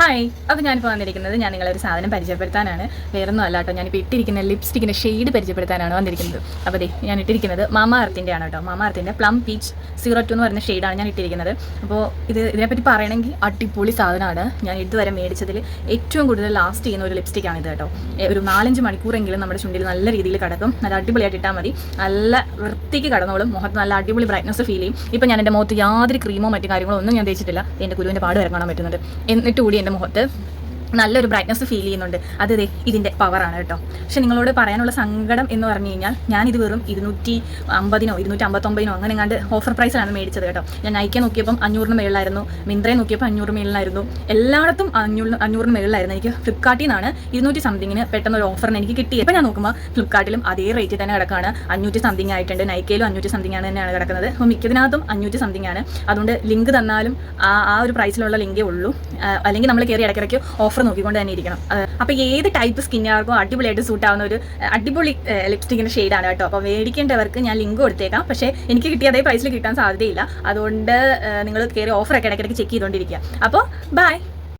Hi, അപ്പോൾ ഞാനിപ്പോൾ വന്നിരിക്കുന്നത് ഞാൻ നിങ്ങളൊരു സാധനം പരിചയപ്പെടുത്താനാണ്. വേറൊന്നും അല്ല കേട്ടോ, ഞാനിപ്പോൾ ഇട്ടിരിക്കുന്ന ലിപ്സ്റ്റിക്കിൻ്റെ ഷെയ്ഡ് പരിചയപ്പെടുത്താനാണ് വന്നിരിക്കുന്നത്. അപ്പോൾ ദേ ഞാൻ ഇട്ടിരിക്കുന്നത് മാമാ എർത്തിൻ്റെ ആണ് കേട്ടോ. മാമാ എർത്തിൻ്റെ പ്ലം പീച്ച് 02 എന്ന് പറയുന്ന ഷെയ്ഡാണ് ഞാൻ ഇട്ടിരിക്കുന്നത്. അപ്പോൾ ഇതിനെപ്പറ്റി പറയണമെങ്കിൽ അടിപൊളി സാധനമാണ്. ഞാൻ ഇതുവരെ മേടിച്ചതിൽ ഏറ്റവും കൂടുതൽ ലാസ്റ്റ് ചെയ്യുന്ന ഒരു ലിപ്സ്റ്റിക്കാണ് ഇത് കേട്ടോ. ഒരു 4-5 മണിക്കൂറെങ്കിലും നമ്മുടെ ചുണ്ടിൽ നല്ല രീതിയിൽ കിടക്കും. നല്ല അടിപൊളിയായിട്ട് ഇട്ടാൽ മതി. നല്ല വൃത്തിക്ക് കടന്നോളും. മുഖത്ത് നല്ല അടിപൊളി ബ്രൈറ്റ്നസ് ഫീൽ ചെയ്യും. ഇപ്പോൾ ഞാൻ എൻ്റെ മുഖത്ത് യാതൊരു ക്രീമോ മറ്റു കാര്യങ്ങളോ ഒന്നും ഞാൻ തേച്ചിട്ടില്ല. എൻ്റെ കുരുവിൻ്റെ പാട് വരെ കാണാൻ പറ്റുന്നുണ്ട്. എന്നിട്ട് കൂടി എൻ്റെ മുഖത്ത് നല്ലൊരു ബ്രൈറ്റ്നസ് ഫീൽ ചെയ്യുന്നുണ്ട്. അത് ഇതിൻ്റെ പവറാണ് കേട്ടോ. പക്ഷെ നിങ്ങളോട് പറയാനുള്ള സങ്കടം എന്ന് പറഞ്ഞു കഴിഞ്ഞാൽ ഞാനിത് വെറും 250-നോ 259-നോ അങ്ങനെ കണ്ട് ഓഫർ പ്രൈസിലാണ് മേടിച്ചത് കേട്ടോ. ഞാൻ നൈക്ക നോക്കിയപ്പം 500-ന് മേളിലായിരുന്നു, മിന്ത്രയെ നോക്കിയപ്പോൾ 500 മേളിലായിരുന്നു, എല്ലായിടത്തും 500-ന് മേളിലായിരുന്നു. എനിക്ക് ഫ്ലിപ്കാർട്ടിൽ നിന്നാണ് 200 സംതിങ്ങിന് പെട്ടെന്ന് ഒരു ഓഫറിന് എനിക്ക് കിട്ടിയത്. ഇപ്പോൾ ഞാൻ നോക്കുമ്പോൾ ഫ്ലിപ്കാർട്ടിലും അതേ റേറ്റിൽ തന്നെ കിടക്കുകയാണ്. 500 സംതിങ് ആയിട്ടുണ്ട്. നൈക്കയിലും 500 സംതിങ് ആണ് തന്നെയാണ് കിടക്കുന്നത്. അപ്പോൾ മിക്കതിനകത്തും 500 സംതിങ് ആണ്. അതുകൊണ്ട് ലിങ്ക് തന്നാലും ആ ഒരു പ്രൈസിലുള്ള ലിങ്കേ ഉള്ളൂ. അല്ലെങ്കിൽ നമ്മൾ കയറി ഇടയ്ക്കിടയ്ക്ക് ഓഫർ നോക്കിക്കൊണ്ട് തന്നെ ഇരിക്കണം. അപ്പോൾ ഏത് ടൈപ്പ് സ്കിന്നുകാർക്കും അടിപൊളിയായിട്ട് സൂട്ട് ആവുന്ന ഒരു അടിപൊളി ലിപ്സ്റ്റിക്കിന്റെ ഷെയ്ഡാണ് കേട്ടോ. അപ്പോൾ മേടിക്കേണ്ടവർക്ക് ഞാൻ ലിങ്ക് കൊടുത്തേക്കാം. പക്ഷേ എനിക്ക് കിട്ടിയ അതേ പ്രൈസിൽ കിട്ടാൻ സാധ്യതയില്ല. അതുകൊണ്ട് നിങ്ങൾ കയറി ഓഫറൊക്കെ ഇടയ്ക്കിടയ്ക്ക് ചെക്ക് ചെയ്തുകൊണ്ടിരിക്കുക. അപ്പോൾ ബൈ.